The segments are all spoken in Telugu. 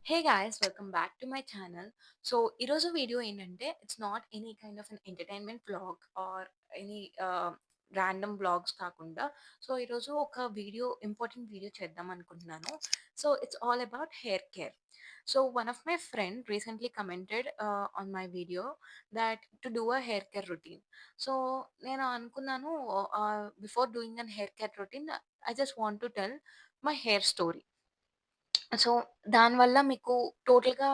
Hey guys welcome back to my channel. So ఈరోజు వీడియో ఏంటంటే it's not any kind of an entertainment vlog or any random vlogs కాకుండా సో ఈరోజు ఒక ఇంపార్టెంట్ వీడియో చేద్దాం అనుకుంటున్నాను. So it's all about hair care. So one of my friend recently commented on my video that to do a hair care routine. So నేను అనుకున్నాను, before doing an hair care routine I just want to tell my hair story. So, దానివల్ల మీకు టోటల్‌గా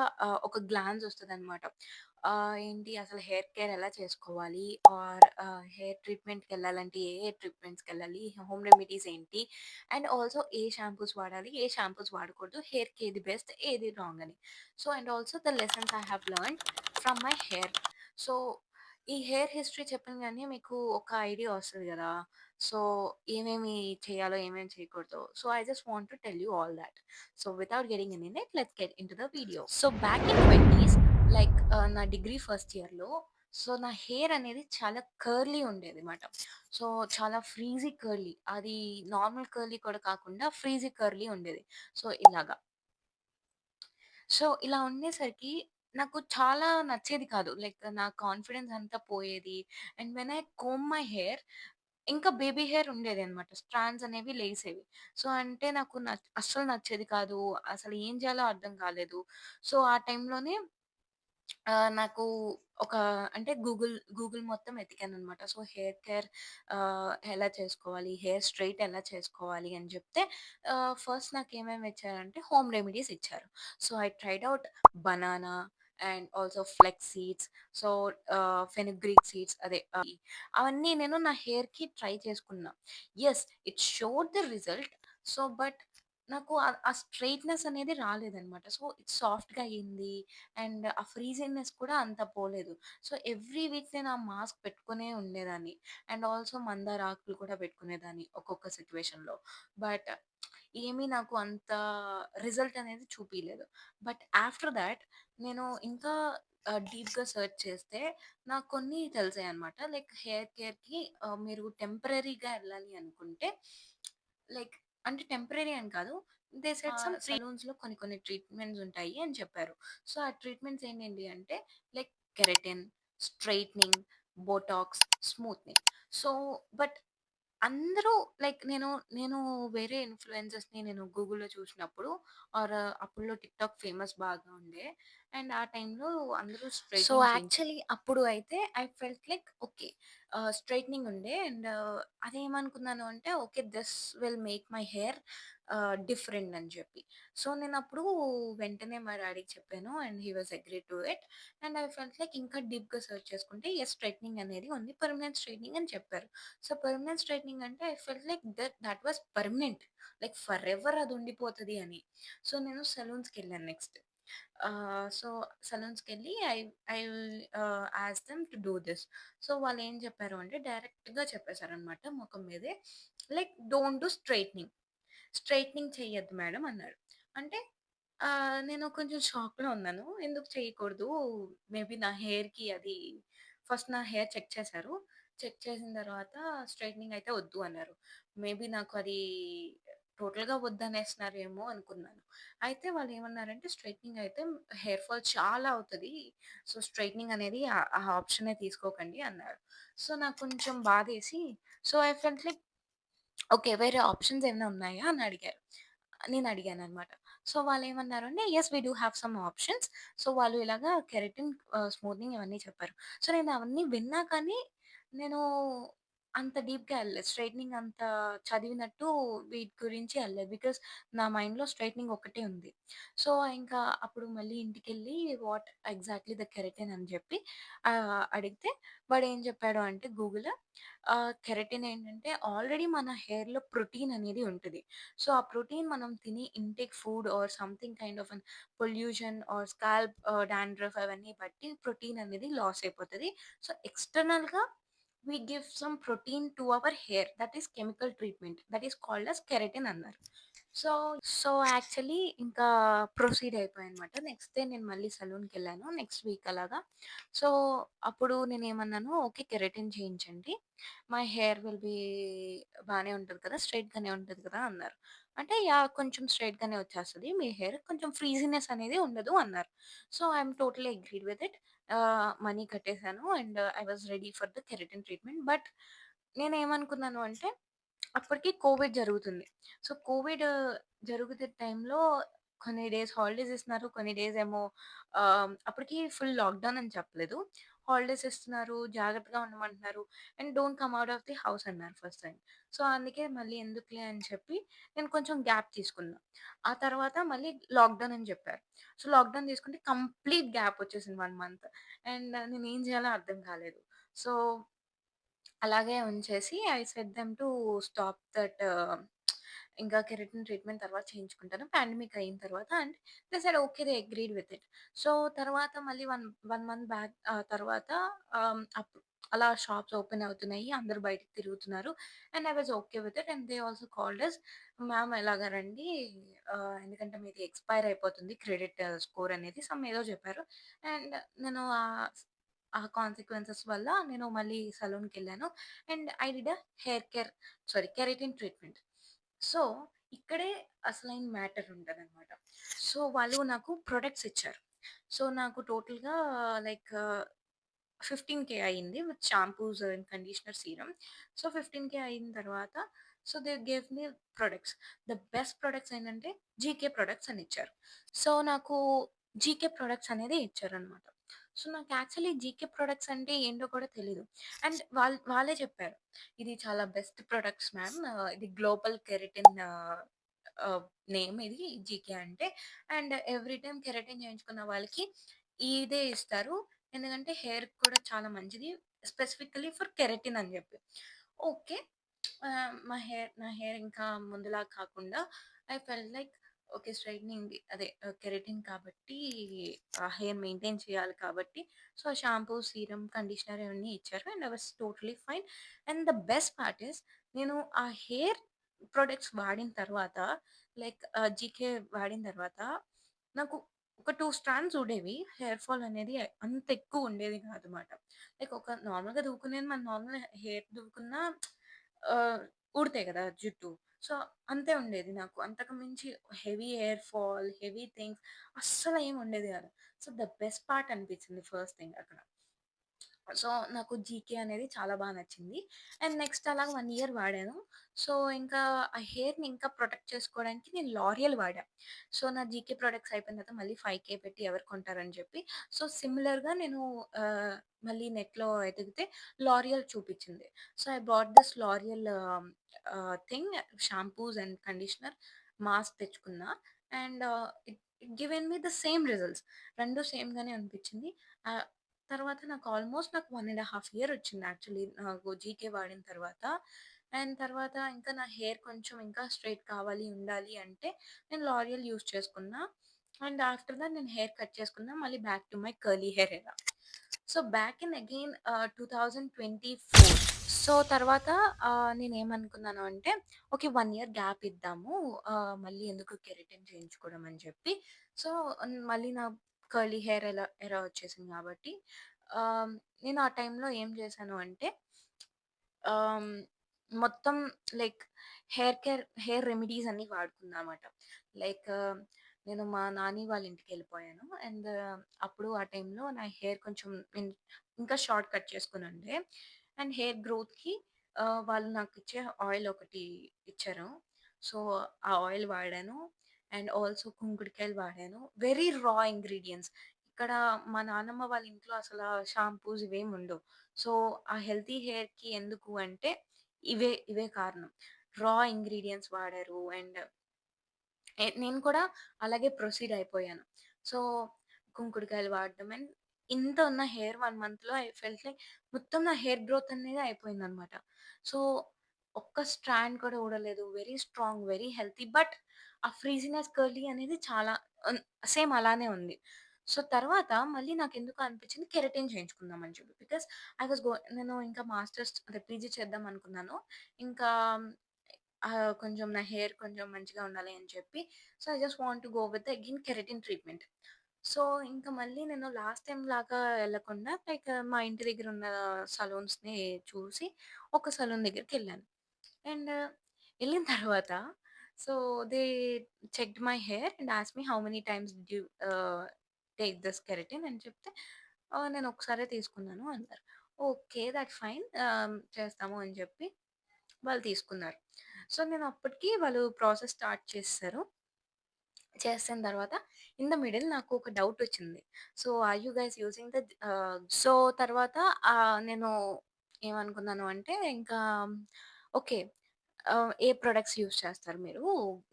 ఒక గ్లాన్స్ ఒస్తదనమాట. ఏంటి అసలు హెయిర్ కేర్ ఎలా చేసుకోవాలి? ఆర్ హెయిర్ ట్రీట్‌మెంట్‌కెళ్ళాలంటే ఏ ట్రీట్‌మెంట్స్‌కెళ్ళాలి? హోమ్ రెమెడీస్ ఏంటి? అండ్ ఆల్సో ఏ షాంపూస్ వాడాలి? ఏ షాంపూస్ వాడకూడదు? హెయిర్‌కి ఏది బెస్ట్? ఏది రాంగ్ అని. So, and also the lessons I have learned from my hair. So, ఈ హెయిర్ హిస్టరీ చెప్పంగానే మీకు ఒక ఐడియా ఒస్తది గదా! సో, ఏమేమి చేయాలో, ఏమేమి చేయకూడదో. So, I just want to tell you all that. So without getting in it, let's get into the video. So back in 20s, like నా డిగ్రీ ఫస్ట్ ఇయర్‌లో సో నా హెయిర్ అనేది చాలా కర్లీ ఉండేదిమాట. సో చాలా ఫ్రీజీ కర్లీ. అది నార్మల్ కర్లీ కూడా కాకుండా ఫ్రీజీ కర్లీ ఉండేది. సో ఇలాగా. సో ఇలా ఉండేసరికి నాకు చాలా నచ్చేది కాదు. లైక్ నా కాన్ఫిడెన్స్ అంతా పోయేది. And when I comb my hair ఇంకా బేబీ హెయిర్ ఉండేదనమాట. స్ట్రాండ్స్ అనేవి లేసేవి. సో, అంటే నాకు అస్సలు నచ్చేది కాదు. అసలు ఏం చేయాలో అర్థం కాలేదు. సో, ఆ టైంలోనే నాకు ఒక అంటే గూగుల్ మొత్తం ఎతికాననమాట. సో, హెయిర్ కేర్ ఎలా చేసుకోవాలి? హెయిర్ స్ట్రెయిట్ ఎలా చేసుకోవాలి? అని చెప్తే ఫస్ట్ నాకేమేమి ఇచ్చారంటే హోమ్ రెమెడీస్ ఇచ్చారు. So, I tried out banana and also flex seeds. So, fenugreek seeds అదే అవన్నీ నేను నా హెయిర్‌కి ట్రై చేసుకున్నా. Yes, it showed the result. So, but నాకు ఆ స్ట్రెయిట్‌నెస్ అనేది రాలేదనమాట. సో, ఇట్ సాఫ్ట్‌గా అయింది. అండ్ ఆ ఫ్రీజింగ్‌నెస్ కూడా అంత పోలేదు. సో, ఎవ్రీ వీక్ నేను ఆ మాస్క్ పెట్టుకునే ఉండేదాన్ని. అండ్ ఆల్సో మందార ఆకులు కూడా పెట్టుకునేదాన్ని ఒక్కొక్క సిట్యుయేషన్‌లో. బట్ ఏమీ నాకు అంత రిజల్ట్ అనేది చూపియలేదు. బట్ ఆఫ్టర్ థాట్ నేను ఇంకా డీప్‌గా సెర్చ్ చేస్తే నాకు కొన్ని తెలిసాయన్నమాట. లైక్ హెయిర్ కేర్‌కి మీరు టెంపరరీగా ఎళ్ళాలి అనుకుంటే లైక్ అంటే టెంపరరీ అని కాదు. దే సెడ్ సమ్ సలూన్స్‌లో కొన్ని కొన్ని ట్రీట్మెంట్స్ ఉంటాయి అని చెప్పారు. సో, ఆ ట్రీట్మెంట్స్ ఏంటేంటి అంటే like keratin, straightening, Botox, smoothening. So, but అందరూ లైక్ నేను వేరే ఇన్‌ఫ్లుయెన్సర్స్‌ని నేను గూగుల్‌లో చూసినప్పుడు ఆర్ అప్పట్లో టిక్‌టాక్ ఫేమస్ బాగా ఉండే. అండ్ ఆ టైంలో అందరూ సో, స్ట్రెయిటనింగ్ యాక్చువల్లీ అప్పుడు అయితే I felt like okay. Straightening ఉండే అండ్ అదేమనుకున్నాను అంటే okay this will make my hair different అని చెప్పి. సో, నేనప్పుడు వెంటనే మా డ్యాడీకి చెప్పాను and he was agree to it. And I felt like ఇంకా డీప్‌గా సెర్చ్ చేసుకుంటే యెస్, స్ట్రెయిటనింగ్ అనేది ఉంది. పర్మనెంట్ స్ట్రెయిటనింగ్ అని చెప్పారు. సో, పర్మనెంట్ స్ట్రెయిటనింగ్ అంటే I felt like that was permanent. Like forever అది ఉండిపోతది అని. సో, నేను సలూన్స్‌కెళ్ళాను నెక్స్ట్. సో, సలూన్స్‌కెళ్ళి I asked them to do this. So, వాళ్ళేం చెప్పారు అంటే డైరెక్ట్‌గా చెప్పేసారనమాట మొఖం మీదే. Like don't do straightening. Straightening చెయ్యొద్దు మేడం అన్నారు. అంటే నేను కొంచెం షాక్‌లో ఉన్నాను. ఎందుకు చేయకూడదు? మేబీ నా హెయిర్‌కి అది ఫస్ట్ నా హెయిర్ చెక్ చేశారు. చెక్ చేసిన తర్వాత స్ట్రెయిటనింగ్ అయితే వద్దు అన్నారు. మేబీ నాకు అది టోటల్‌గా వద్దనేస్తున్నారేమో అనుకున్నాను. అయితే వాళ్ళేమన్నారంటే స్ట్రెయిటనింగ్ అయితే హెయిర్ ఫాల్ చాలా అవుతది. సో, స్ట్రెయిటనింగ్ అనేది ఆ ఆప్షనే తీసుకోకండి అన్నారు. సో, నాకు కొంచెం బాధేసి so, I felt like okay. వేరే ఆప్షన్స్ ఏమైనా ఉన్నాయా అని అడిగారు. నేను అడిగాననమాట. సో, వాళ్ళేమన్నారంటే, yes, we do have some options. So, వాళ్ళు ఇలాగా కెరటిన్, స్మూతనింగ్ ఇవన్నీ చెప్పారు. సో, నేను అవన్నీ విన్నా కానీ, నేను అంత డీప్‌గా ఎళ్ళలేదు. స్ట్రెయిటనింగ్ అంత చదివినట్టు వీటి గురించి ఎళ్ళలేదు. బికాజ్ నా మైండ్‌లో స్ట్రెయిటనింగ్ ఒక్కటే ఉంది. సో, ఇంకా అప్పుడు మళ్ళీ ఇంటికెళ్ళి వాట్ ఎగ్జాక్ట్‌లీ ద కెరటిన్ అని చెప్పి అడిగితే వాడేం చెప్పాడు అంటే గూగుల్ కెరటిన్ ఏంటంటే ఆల్రెడీ మన హెయిర్‌లో ప్రోటీన్ అనేది ఉంటది. సో, ఆ ప్రోటీన్ మనం తినే intake food or something kind of an pollution or scalp dandruff అవన్నీ బట్టి ప్రోటీన్ అనేది లాస్ అయిపోతది. సో, ఎక్స్‌టర్నల్‌గా we give some protein to our hair. That is chemical treatment. That is called as keratin అన్నారు. సో, యాక్చువల్లీ ఇంకా ప్రొసీడ్ అయిపోయానన్నమాట. నెక్స్ట్ డే నేను మళ్ళీ సలూన్‌కెళ్ళాను. నెక్స్ట్ వీక్ అలాగా. సో, అప్పుడు నేనేమన్నాను, "ఓకే. కెరటిన్ చేయించండి. మై హెయిర్ విల్ బీ బానే ఉంటది కదా! స్ట్రెయిట్‌గానే ఉంటది కదా!" అన్నారు. అంటే యాహ్! కొంచెం స్ట్రెయిట్‌గానే వచ్చేస్తది. మీ హెయిర్ కొంచెం ఫ్రీజీనెస్ అనేది ఉండదు అన్నారు. So, I'm totally agreed with it. Money కట్టేసాను and I was ready for the keratin treatment. But నేనేమనుకున్నాను అంటే అప్పటికి కోవిడ్ జరుగుతుంది. సో, కోవిడ్ జరుగుతున్న టైంలో కొన్ని డేస్ హాలిడేస్ ఇస్తున్నారు. కొన్ని డేస్ ఏమో అప్పటికి ఫుల్ లాక్‌డౌన్ అని చెప్పలేదు. హాలిడేస్ ఇస్తున్నారు. జాగ్రత్తగా ఉండమంటున్నారు. And don't come out of the house అన్నారు ఫస్ట్ టైమ్. సో, అందుకే మళ్ళీ ఎందుకులే అని చెప్పి నేను కొంచెం గ్యాప్ తీసుకున్నా. ఆ తర్వాత మళ్ళీ లాక్‌డౌన్ అని చెప్పారు. సో, లాక్‌డౌన్ తీసుకుంటే కంప్లీట్ గ్యాప్ వచ్చేసింది 1 మంత్. అండ్ నేనేం చేయాలో అర్థం కాలేదు. సో అలాగే ఉంచేసి I said them to stop that ఇంకా కెరటిన్ ట్రీట్మెంట్ తర్వాత చేయించుకుంటాను. పాండమిక్ అయిన తర్వాత and they said okay. They agreed with it. So, తర్వాత మళ్ళీ 1 మంత్ బ్యాక్ తర్వాత అలా షాప్స్ ఓపెన్ అవుతున్నాయి. అందరూ బయటికి తిరుగుతున్నారు. And I was okay with it. And they also called us ma'am ఎలాగా రండి ఎందుకంటే మీది ఎక్స్‌పైర్ అయిపోతుంది క్రెడిట్ స్కోర్ అనేది సమ్ ఏదో చెప్పారు. అండ్ నేను ఆ కాన్సిక్వెన్సెస్ వల్ల నేను మళ్ళీ సలూన్‌కెళ్ళాను. And I did keratin treatment. So, ఇక్కడే అసలైన మ్యాటర్ ఉంటదనమాట. సో, వాళ్ళు నాకు ప్రొడక్ట్స్ ఇచ్చారు. సో, నాకు టోటల్‌గా లైక్ 15,000 అయింది with shampoos and conditioner, serum. So, 15,000 అయిన తర్వాత they gave me products. The best products ఏంటంటే జీకే ప్రొడక్ట్స్ అని ఇచ్చారు. సో, నాకు జీకే ప్రొడక్ట్స్ అనేది ఇచ్చారనమాట. సో, నాకు యాక్చువల్లీ జీకే ప్రొడక్ట్స్ అంటే ఏంటో కూడా తెలీదు. అండ్ వాళ్ళే చెప్పారు. ఇది చాలా బెస్ట్ ప్రొడక్ట్స్ మ్యామ్. ఇది గ్లోబల్ కెరటిన్ ఆహ్, నేమ్ ఇది జీకే అంటే. అండ్ ఎవ్రీ టైమ్ కెరటిన్ చేయించుకున్న వాళ్ళకి ఇదే ఇస్తారు. ఎందుకంటే హెయిర్‌కి కూడా చాలా మంచిది. స్పెసిఫికల్లీ ఫర్ కెరటిన్ అని జెప్పి. ఓకే. నా హెయిర్ ఇంకా ముందులా కాకుండా I felt like okay. Straightening అదే కెరటిన్ కాబట్టి హెయిర్ మెయింటైన్ చేయాలి కాబట్టి సో, షాంపూ, సీరమ్, కండిషనర్ ఇవన్నీ ఇచ్చారు. And I was totally fine. And the best part is నేను ఆ హెయిర్ ప్రొడక్ట్స్ వాడిన తర్వాత లైక్ జీకే వాడిన తర్వాత నాకు ఒక 2 స్ట్రాండ్స్ ఉండేవి. హెయిర్ ఫాల్ అనేది అంత ఎక్కువ ఉండేది కాదన్నమాట. లైక్ ఒక నార్మల్‌గా దువ్వుకునేది మనం నార్మల్ హెయిర్ దువ్వుకున్నా ఆహ్, ఊడతాయి కదా! జుట్టు. సో, అంతే ఉండేది నాకు. అంతకు మించి heavy hair fall, heavy things అస్సలు ఏమి ఉండేది కాదు. సో, ద బెస్ట్ పార్ట్ అనిపించింది ఫస్ట్ థింగ్ అక్కడ. సో, నాకు జీకే అనేది చాలా నచ్చింది. అండ్ నెక్స్ట్ అలాగా 1 ఇయర్ వాడాను. సో, ఇంకా ఆ హెయిర్‌ని ఇంకా ప్రొటెక్ట్ చేసుకోవడానికి నేను లారియల్ వాడా. సో, నా జీకే ప్రొడక్ట్స్ అయిపోయిన తర్వాత మళ్ళీ 5,000 పెట్టి ఎవరు కొంటారని చెప్పి, సో, సిమిలర్‌గా నేను ఆహ్, మళ్ళీ నెట్‌లో ఎతికితే లారియల్ చూపించింది. So, I bought this L'Oreal thing shampoos and conditioner, mask తెచ్చుకున్నా. And it given me the same results. 2 same గానే అనిపించింది. ఆహ్, తర్వాత నాకు 1 ½ ఇయర్ వచ్చింది యాక్చువల్లీ నాకు జీకే వాడిన తర్వాత. అండ్ తర్వాత ఇంకా నా హెయిర్ కొంచెం ఇంకా స్ట్రెయిట్ కావాలి, ఉండాలి అంటే నేను లారియల్ యూజ్ చేసుకున్నా. అండ్ ఆఫ్టర్ దట్ నేను హెయిర్ కట్ చేసుకున్నా. మళ్ళీ back to my curly hair era. So, back in again 2024. So, తర్వాత నేనేమనుకున్నాను అంటే, ఓకే. 1 ఇయర్ గ్యాప్ ఇద్దాము. మళ్ళీ ఎందుకు కెరటిన్ చేయించుకోవడం అని చెప్పి. సో, మళ్ళీ నా కర్లీ హెయిర్ ఎరా వచ్చేసింది కాబట్టి, ఆహ్, నేను ఆ టైంలో ఏం చేశాను అంటే, ఆహ్, మొత్తం లైక్ హెయిర్ రెమెడీస్ అన్నీ వాడుకున్నా అనమాట. లైక్ నేను మా నాని వాళ్ళ ఇంటికెళ్ళిపోయాను. అండ్ అప్పుడు ఆ టైంలో నా హెయిర్ కొంచెం ఇంకా షార్ట్ కట్ చేసుకొనుండే. అండ్ హెయిర్ గ్రోత్‌కి వాళ్ళు నాకిచ్చే ఆయిల్ ఒకటి ఇచ్చారు. సో, ఆ ఆయిల్ వాడాను. అండ్ ఆల్సో కుంకుడుకాయలు వాడాను. వెరీ రా ఇంగ్రీడియెంట్స్. ఇక్కడ మా నానమ్మ వాళ్ళ ఇంట్లో అసల షాంపూస్ ఇవేమి ఉండవు. సో, ఆ హెల్తీ హెయిర్‌కి ఎందుకు అంటే ఇవే కారణం. రా ఇంగ్రీడియెంట్స్ వాడారు. అండ్ నేను కూడా అలాగే ప్రొసీడ్ అయిపోయాను. సో, కుంకుడుకాయలు వాడడం అండ్ ఇంత ఉన్న హెయిర్ 1 మంత్‌లో ఐ ఫెల్ట్ లైక్ మొత్తం నా హెయిర్ గ్రోత్ అనేది అయిపోయిందనమాట. సో, ఒక్క స్ట్రాండ్ కూడా ఊడలేదు. Very strong, very healthy. But ఆ ఫ్రీజీనెస్, కర్లీ అనేది చాలా అన్ సేమ్ అలానే ఉంది. సో, తర్వాత మళ్ళీ నాకెందుకో అనిపించింది కెరటిన్ చేయించుకుందాం అని చెప్పి. బికాజ్ నేను ఇంకా మాస్టర్స్ అదే పీజీ చేద్దాం అనుకున్నాను. ఇంకా కొంచెం నా హెయిర్ కొంచెం మంచిగా ఉండాలి అని చెప్పి, so, I just want to go with again keratin treatment. So, ఇంక మళ్ళీ నేను లాస్ట్ టైమ్ లాగా ఎళ్ళకుండా లైక్ మా ఇంటి దగ్గరున్న సలూన్స్‌ని చూసి ఒక సలూన్ దగ్గరికెళ్ళాను. అండ్ ఎళ్ళిన తర్వాత so, they checked my hair and asked me how many times did you take this keratin అని చెప్తే, నేను ఒకసారే తీసుకున్నాను అన్నారు. ఓకే. That fine. చేస్తాము అని చెప్పి వాళ్ళు తీసుకున్నారు. సో, నేను అప్పటికి వాళ్ళు ప్రాసెస్ స్టార్ట్ చేసేసారు. చేసిన తర్వాత ఇన్ ద మిడిల్ నాకు ఒక డౌటొచ్చింది. So, are you guys using so, తర్వాత నేను ఏమనుకున్నాను అంటే ఇంకా ఓకే. ఏ ప్రొడక్ట్స్ యూజ్ చేస్తారు మీరు?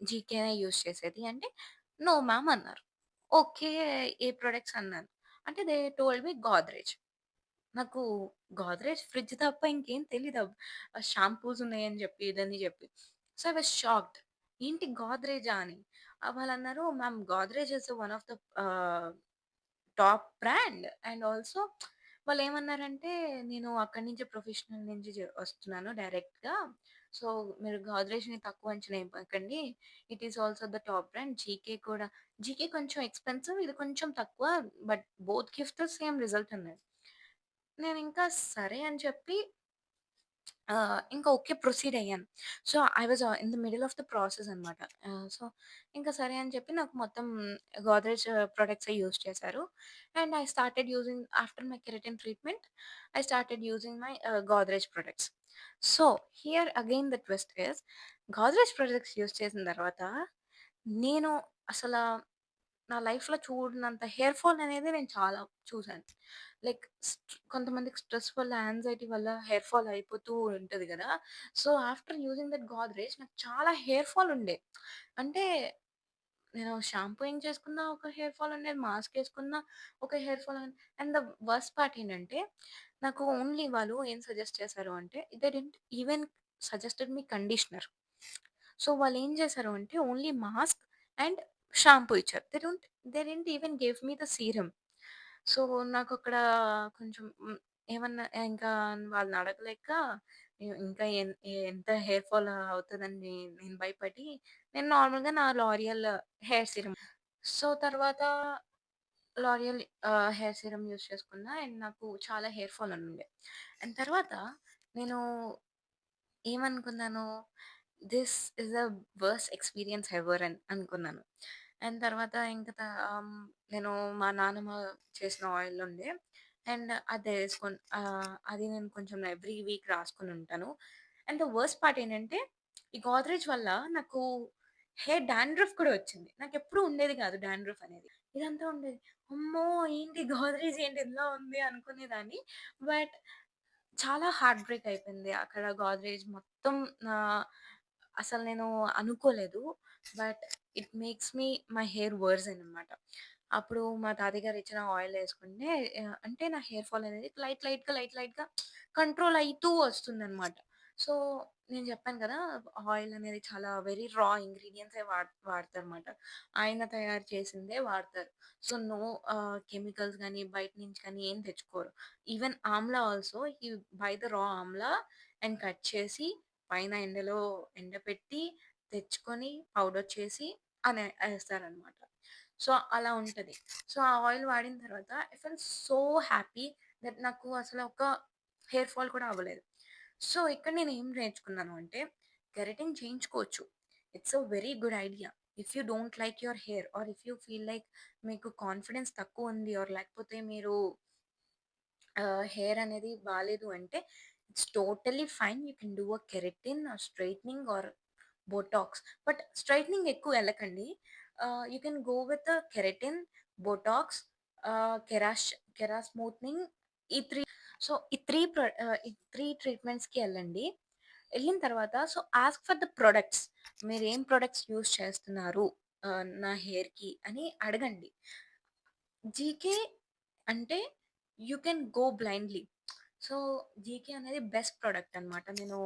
జీకేనే యూజ్ చేసేది అంటే, నో మ్యామ్ అన్నారు. ఓకే. ఏ ప్రొడక్ట్స్ అన్నాను. అంటే దే టోల్డ్ మీ గోద్రేజ్. నాకు గోద్రేజ్ ఫ్రిడ్జ్ తప్ప ఇంకేం తెలీదు. షాంపూస్ ఉన్నాయని జెప్పి, ఇదని జెప్పి. So, I was shocked. ఏంటి గోద్రేజా అని. వాళ్ళన్నారు, "ma'am Godrej is one of the top brand and also" వాళ్ళేమన్నారంటే, "నేను అక్కడి నుంచే ప్రొఫెషనల్ నుంచి వస్తున్నాను డైరెక్ట్‌గా. సో, మీరు గోద్రేజ్‌ని తక్కువ అంచనా ఏయకండి. It is also the top brand. GK కూడా జీకే కొంచెం ఎక్స్‌పెన్సివ్. ఇది కొంచెం తక్కువ. But both give the same result" అన్నారు. నేనింకా సరే అని చెప్పి ఇంకా ఓకే ప్రొసీడ్ అయ్యాను. So, I was in the middle of the process అనమాట. సో, ఇంకా సరే అని చెప్పి నాకు మొత్తం గోద్రేజ్ ప్రొడక్ట్సే యూజ్ చేశారు. And I started using after my keratin treatment, I started using my Godrej products. So, here again the twist is Godrej products use చేసిన తర్వాత నేను అసల నా లైఫ్‌లో చూడనంత హెయిర్ ఫాల్ అనేది నేను చాలా చూసాను. లైక్ కొంతమందికి స్ట్రెస్ వల్ల, యాంగ్జైటీ వల్ల హెయిర్ ఫాల్ అయిపోతూ ఉంటది గదా! So, after using that Godrej నాకు చాలా హెయిర్ ఫాల్ ఉండే. అంటే నేను షాంపూయింగ్ చేసుకున్న ఒక హెయిర్ ఫాల్ ఉండేది. మాస్క్ ఏసుకున్న ఒక hair fall and the worst part ఏంటంటే, నాకు ఓన్లీ వాళ్ళు ఏం సజెస్ట్ చేశారు అంటే, they didn't even suggested me conditioner. So, వాళ్ళేం చేశారు అంటే, ఓన్లీ మాస్క్ అండ్ షాంపూ ఇచ్చారు. They didn't even give me the serum. So, నాకక్కడ కొంచెం ఏమన్నా ఇంకా వాళ్ళని అడగలేక ఇంకా ఎంత హెయిర్ ఫాల్ అవుతదని నేను భయపడి, నేను నార్మల్‌గా నా లారియల్ హెయిర్ సీరమ్. సో, తర్వాత లారియల్ హెయిర్ సీరమ్ యూజ్ చేసుకున్నా. అండ్ నాకు చాలా హెయిర్ ఫాల్ ఉండుండే. అండ్ తర్వాత నేను ఏమనుకున్నాను, this is the worst experience ever అని అనుకున్నాను. అండ్ తర్వాత ఇంక నేను మా నాన్నమ్మ చేసిన ఆయిల్ ఉండే. అండ్ అది నేను కొంచెం ఎవ్రీ వీక్ రాసుకొని ఉంటాను. అండ్ ద వర్స్ట్ పార్ట్ ఏంటంటే, ఈ గోద్రేజ్ వల్ల నాకు హెయిర్ డాండ్రఫ్ కూడా వచ్చింది. నాకెప్పుడూ ఉండేది కాదు డాండ్రఫ్ అనేది. ఇదంతా ఉండేది. అమ్మో! ఏంటి గోద్రేజ్ ఏంటి ఇలా ఉంది అనుకునేదాన్ని. బట్ చాలా హార్ట్ బ్రేక్ అయిపోయింది. అక్కడ గోద్రేజ్ మొత్తం ఆహ్, అసలు నేను అనుకోలేదు. But it makes me my hair worse అనమాట. అప్పుడు మా తాతయ్య గారు ఇచ్చిన ఆయిల్ ఏసుకుంటే అంటే నా హెయిర్ ఫాల్ అనేది లైట్‌గా కంట్రోల్ అయితూ వస్తుందనమాట. సో, నేను చెప్పాను కదా! ఆయిల్ అనేది చాలా వెరీ రా ఇంగ్రీడియెంట్సే వాడతారనమాట. ఆయన తయారు చేసిందే వాడతారు. సో, నో కెమికల్స్ గాని, బయట నుంచి కానీ ఏం తెచ్చుకోరు. Even amla also buy the raw amla and cut చేసి పైన ఎండలో ఎండబెట్టి తెచ్చుకొని పౌడర్ చేసి ఏస్తారనమాట. సో, అలా ఉంటది. సో, ఆ ఆయిల్ వాడిన తర్వాత I felt so happy that నాకు అసలు ఒక హెయిర్ ఫాల్ కూడా అవ్వలేదు. సో, ఇక్కడ నేను ఏం నేర్చుకున్నాను అంటే కెరటిన్ చేయించుకోవచ్చు. It's a very good idea. If you don't like your hair or if you feel like మీకు కాన్ఫిడెన్స్ తక్కువుంది ఆర్ లేకపోతే మీరు హెయిర్ అనేది బాలేదు అంటే it's totally fine. You can do a keratin or straightening or botox. But straightening ఎక్కువ ఎళ్ళకండి. You can go with keratin, botox, కెరాష్ కెరా స్మూత్నింగ్ ఈ 3 ఈ 3 ట్రీట్మెంట్స్‌కి ఎళ్ళండి. ఎళ్ళిన తర్వాత so, ask for the products. మీరేం ప్రొడక్ట్స్ యూజ్ చేస్తున్నారు నా హెయిర్‌కి అని అడగండి. జీకే అంటే you can go blindly. So, GK అనేది బెస్ట్ ప్రొడక్ట్ అనమాట. నేను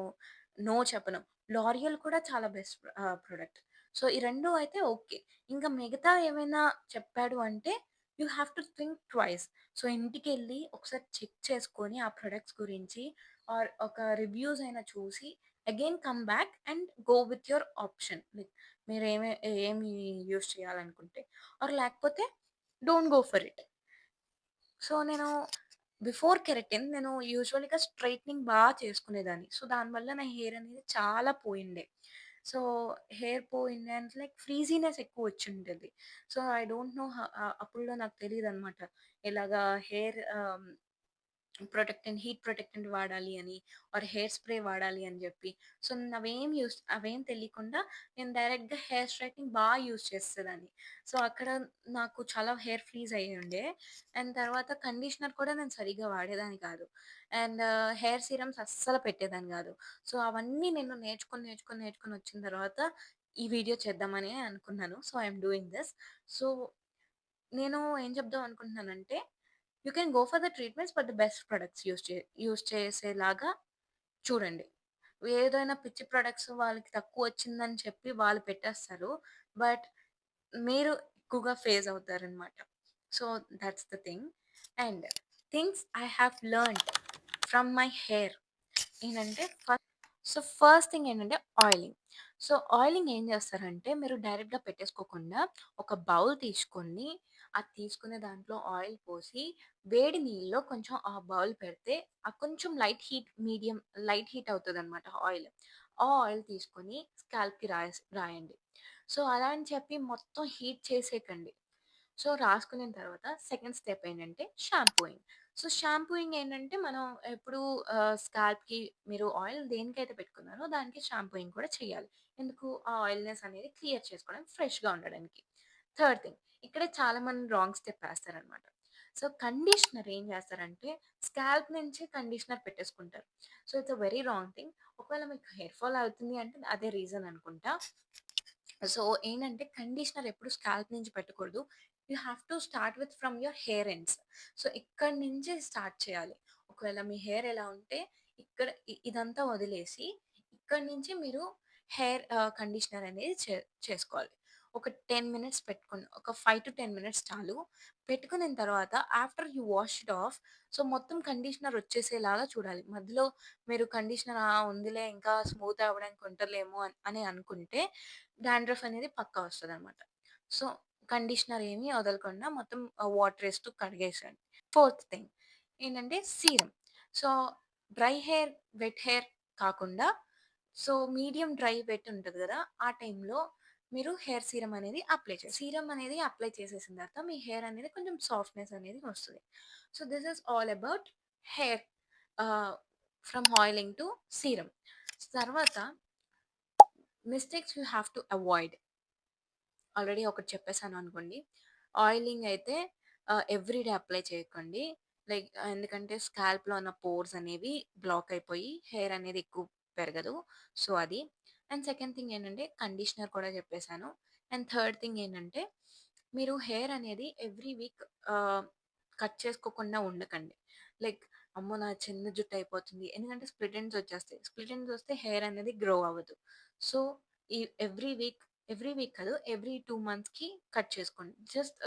నో చెప్పను. లారియల్ కూడా చాలా బెస్ట్ ప్రొడక్ట్. సో, ఈ 2 అయితే ఓకే. ఇంకా మిగతా ఏమైనా చెప్పాడు అంటే you have to think twice. So, ఇంటికెళ్ళి ఒకసారి చెక్ చేసుకొని ఆ ప్రొడక్ట్స్ గురించి ఆర్ ఒక రివ్యూస్ అయినా చూసి again come back and go with your option. Like ఏమి యూజ్ చేయాలనుకుంటే ఆర్ లేకపోతే don't go for it. So, నేను బిఫోర్ కెరటిన్ నేను యూజువల్‌గా స్ట్రెయిటనింగ్ చేసుకునేదాన్ని. సో, దానివల్ల నా హెయిర్ అనేది చాలా పోయిండే. సో, హెయిర్ పోయింది అంటే లైక్ ఫ్రీజీనెస్ ఎక్కువొచ్చుండేది. సో, ఐ డోంట్ నో అప్పుడులో నాకు తెలీదనమాట. ఇలాగా హెయిర్ హీట్ ప్రొటెక్టెంట్ వాడాలి అని, ఆర్ హెయిర్ స్ప్రే వాడాలి అని జెప్పి. సో, అవేం తెలియకుండా నేను డైరెక్ట్‌గా హెయిర్ స్ట్రెయిటనింగ్ యూజ్ చేసేదాన్ని. సో, అక్కడ నాకు చాలా హెయిర్ ఫ్రీజ్ అయ్యుండే. అండ్ తర్వాత కండిషనర్ కూడా నేను సరిగ్గా వాడేదాన్ని కాదు. అండ్ హెయిర్ సీరమ్స్ అస్సలు పెట్టేదాన్ని గాదు. సో, అవన్నీ నేను నేర్చుకొని వచ్చిన తర్వాత ఈ వీడియో చేద్దామని అనుకున్నాను. So, I am doing this. So, నేను ఏం చెప్దాం అనుకుంటున్నానంటే, you can go for the treatments but the best products use చేసేలాగా చూడండి. ఏదైనా పిచ్చి ప్రొడక్ట్స్ వాళ్ళకి తక్కువొచ్చిందని చెప్పి వాళ్ళు పెట్టేస్తారు. బట్ మీరు ఎక్కువగా ఫేజ్ అవుతారనమాట. So, that's the thing. And things I have learned from my hair ఏంటంటే ఫస్ట్ థింగ్ ఏంటంటే ఆయిలింగ్. సో, ఆయిలింగ్ ఏం చేస్తారంటే మీరు డైరెక్ట్‌గా పెట్టేసుకోకుండా ఒక బౌల్ తీసుకొని, అది తీసుకునే దాంట్లో ఆయిల్ పోసి, వేడి నీళ్ళలో కొంచెం ఆ బౌల్ పెడితే, కొంచెం లైట్ హీట్ అవుతదనమాట ఆయిల్. ఆ ఆయిల్ తీసుకొని స్కాల్ప్‌కి రాయండి. సో, అలా అని చెప్పి మొత్తం హీట్ చేసేయకండి. సో, రాసుకున్న తర్వాత సెకండ్ స్టెప్ ఏంటంటే షాంపూయింగ్. సో, షాంపూయింగ్ ఏంటంటే మనం ఎప్పుడు స్కాల్ప్‌కి మీరు ఆయిల్ దేనికైతే పెట్టుకున్నారో దానికి షాంపూయింగ్ కూడా చేయాలి. ఎందుకు? ఆ ఆయిల్‌నెస్ అనేది క్లియర్ చేసుకోవడానికి, ఫ్రెష్‌గా ఉండడానికి. థర్డ్ థింగ్ ఇక్కడే చాలామంది రాంగ్ స్టెప్ వేస్తారనమాట. సో, కండిషనర్ ఏం చేస్తారంటే స్కాల్ప్ నుంచి కండిషనర్ పెట్టేసుకుంటారు. So, it's a very wrong thing. ఒకవేళ మీకు హెయిర్ ఫాల్ అవుతుంది అంటే అదే రీజన్ అనుకుంటా. సో, ఏంటంటే కండిషనర్ ఎప్పుడు స్కాల్ప్ నుంచి పెట్టకూడదు. You have to start with from your hair ends. So, ఇక్కడి నుంచి స్టార్ట్ చేయాలి. ఒకవేళ మీ హెయిర్ ఎలా ఉంటే ఇక్కడ ఇదంతా వదిలేసి ఇక్కడి నుంచి మీరు కండిషనర్ అనేది చేసుకోవాలి. ఒక 10 మినిట్స్ పెట్టుకోండి. ఒక 5-10 మినిట్స్ చాలు. పెట్టుకున్న తర్వాత after you wash it of, so, మొత్తం కండిషనర్ వచ్చేసేలాగా చూడాలి. మధ్యలో మీరు కండిషనర్ ఉందిలే ఇంకా స్మూత్ అవ్వడానికి ఉంటలేమో అని అనుకుంటే డాండ్రఫ్ అనేది పక్కా వస్తదనమాట. సో, కండిషనర్ ఏమి వదలకుండా మొత్తం వాటర్ ఏస్తూ కడిగేసేయండి. ఫోర్త్ థింగ్ ఏంటంటే serum. So, dry hair, wet hair కాకుండా మీడియం డ్రై, వెట్ ఉంటది గదా! ఆ టైంలో మీరు హెయిర్ సీరమ్ అనేది అప్లై చేయాలి. సీరమ్ అనేది అప్లై చేసేసిన తర్వాత మీ హెయిర్ అనేది కొంచెం సాఫ్ట్‌నెస్ అనేది వస్తది. So, this is all about hair ah, from oiling to serum. తర్వాత mistakes you have to avoid. Already ఒకటి చెప్పేసాననుకోండి. ఆయిలింగ్ అయితే ఎవ్రీ డే అప్లై చేయకండి. లైక్ ఎందుకంటే స్కాల్ప్‌లో ఉన్న పోర్స్ అనేవి బ్లాక్ అయిపోయి హెయిర్ అనేది ఎక్కువ పెరగదు. సో, అది. అండ్ సెకండ్ థింగ్ ఏంటంటే కండిషనర్ కూడా చెప్పేసాను. అండ్ థర్డ్ థింగ్ ఏంటంటే మీరు హెయిర్ అనేది ఎవ్రీ వీక్ ఆహ్, కట్ చేసుకోకుండా ఉండకండి. లైక్ అమ్మో! నా చిన్న జుట్టు అయిపోతుంది. ఎందుకంటే స్ప్లిట్ ఎండ్స్ వచ్చేస్తాయి. స్ప్లిట్ ఎండ్స్ వస్తే హెయిర్ అనేది గ్రో అవ్వదు. సో, ఈ ఎవ్రీ వీక్ కాదు. ఎవ్రీ 2 మంత్స్‌కి కట్ చేసుకోండి. జస్ట్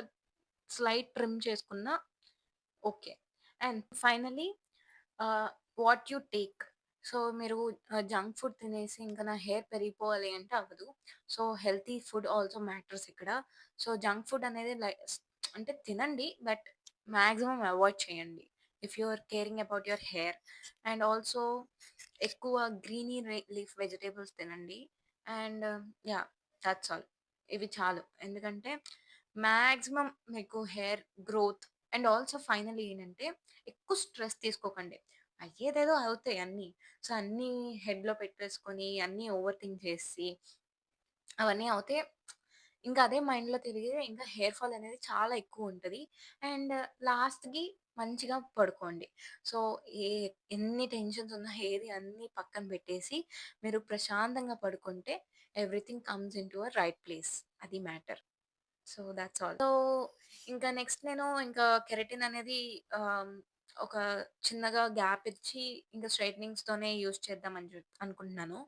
స్లైట్ ట్రిమ్ చేసుకున్నా okay. And finally ah, what you take. So, మీరు జంక్ ఫుడ్ తినేసి ఇంకా నా హెయిర్ పెరిగిపోవాలి అంటే అవ్వదు. So, healthy food also matters ఇక్కడ. సో, జంక్ ఫుడ్ అనేది అంటే తినండి. బట్ మాక్సిమం అవాయిడ్ చేయండి. If you are caring about your hair. And also ఎక్కువ లీఫ్ వెజిటబుల్స్ తినండి. And yeah! That's all. ఇవి చాలు. ఎందుకంటే మాక్సిమం మీకు hair growth and also finally ఏంటంటే ఎక్కువ స్ట్రెస్ తీసుకోకండి. అయ్యేదేదో అవుతాయి అన్నీ. సో, అన్నీ హెడ్‌లో పెట్టేసుకొని, అన్నీ ఓవర్ థింక్ చేసి, అవన్నీ అవుతే ఇంకా అదే మైండ్‌లో తిరిగి ఇంకా హెయిర్ ఫాల్ అనేది చాలా ఎక్కువుంటది. అండ్ లాస్ట్‌కి మంచిగా పడుకోండి. సో, ఏ ఎన్ని టెన్షన్స్ ఉన్నా ఏది అన్నీ పక్కన పెట్టేసి, మీరు ప్రశాంతంగా పడుకుంటే everything comes into a right place. అది matter. So, that's all. So, ఇంకా నెక్స్ట్ నేను ఇంకా కెరటిన్ అనేది ఆహ్, ఒక చిన్నగా గ్యాప్ ఇచ్చి ఇంకా స్ట్రెయిటనింగ్స్‌తోనే యూజ్ చేద్దామని అనుకుంటున్నాను.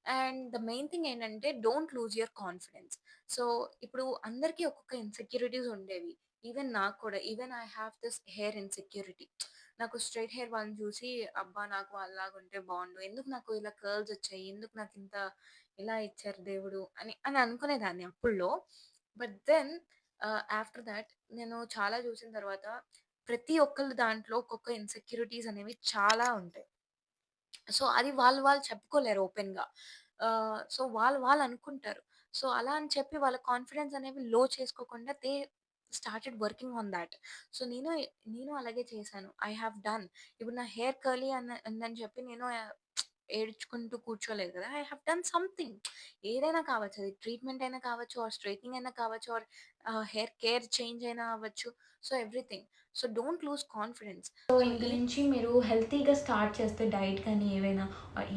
అండ్ ద మెయిన్ థింగ్ ఏంటంటే don't lose your confidence. So, ఇప్పుడు అందరికీ ఒక్కొక్క ఇన్‌సెక్యూరిటీస్ ఉండేవి. ఈవెన్ నాకు కూడా. Even I have this hair insecurity. నాకు స్ట్రెయిట్ హెయిర్ వాళ్ళని చూసి అబ్బా! నాకు వాళ్ళలాగా ఉంటే బావుండు. ఎందుకు నాకు ఇలా కర్ల్స్ వచ్చాయి? ఎందుకు నాకింత ఇలా ఇచ్చారు దేవుడు అని అనుకునేదాన్ని అప్పుడులో. బట్ దెన్ ఆఫ్టర్ థాట్ నేను చాలా చూసిన తర్వాత ప్రతి ఒక్కళ్ళ దాంట్లో ఒక్కొక్క ఇన్‌సెక్యూరిటీస్ అనేవి చాలా ఉంటాయి. సో, అది వాళ్ళు చెప్పుకోలేరు ఓపెన్‌గా. సో, వాళ్ళు అనుకుంటారు. సో, అలా అని చెప్పి వాళ్ళ కాన్ఫిడెన్స్ అనేవి లో చేసుకోకుండా started working on thought. So, నేను అలాగే చేశాను. I have done. ఇప్పుడు నా హెయిర్ కర్లీ ఉందని చెప్పి నేను ఏడ్చుకుంటూ కూర్చోలేదు కదా! I have done something. ఏదైనా కావచ్చు. అది ట్రీట్మెంట్ అయినా కావచ్చు, ఆర్ స్ట్రెయిటనింగ్ అయినా కావచ్చు, ఆర్ హెయిర్ కేర్ చేంజ్ అయినా అవ్వచ్చు. So, everything. So, don't lose confidence. So so, ఇంక నుంచి మీరు హెల్తీగా స్టార్ట్ చేస్తే డైట్ కానీ ఏవైనా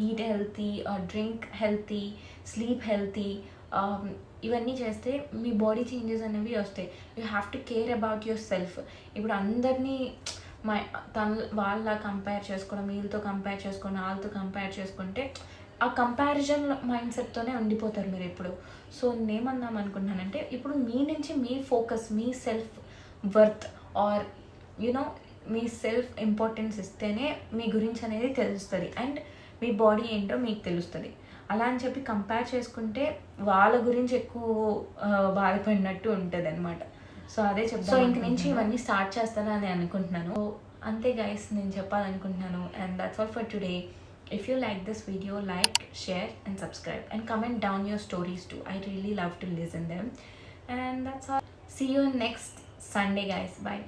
eat healthy, drink healthy, sleep healthy, ఇవన్నీ చేస్తే మీ బాడీ చేంజెస్ అనేవి వస్తాయి. You have to care about your self. ఇప్పుడు అందరినీ మా వాళ్ళ కంపేర్ చేసుకోవడం, వీళ్ళతో కంపేర్ చేసుకోవడం, వాళ్ళతో కంపేర్ చేసుకుంటే ఆ కంపారిజన్ మైండ్ సెట్తోనే ఉండిపోతారు మీరు ఇప్పుడు. సో నేమందాం అనుకుంటున్నానంటే ఇప్పుడు మీ నుంచి మీ ఫోకస్, మీ సెల్ఫ్ వర్త్ ఆర్ యునో మీ సెల్ఫ్ ఇంపార్టెన్స్ ఇస్తేనే మీ గురించి అనేది తెలుస్తుంది అండ్ మీ బాడీ ఏంటో మీకు తెలుస్తుంది. అలా అని చెప్పి కంపేర్ చేసుకుంటే వాళ్ళ గురించి ఎక్కువ బాధపడినట్టు ఉంటుంది అనమాట. సో అదే చెప్తాను. సో ఇంక నుంచి ఇవన్నీ స్టార్ట్ చేస్తానని అనుకుంటున్నాను. సో అంతే గైస్ నేను చెప్పాలనుకుంటున్నాను. And that's all for today. If you like this video, like, share and subscribe and comment down your stories too. I really love to listen them. And that's all. See you next Sunday guys. Bye.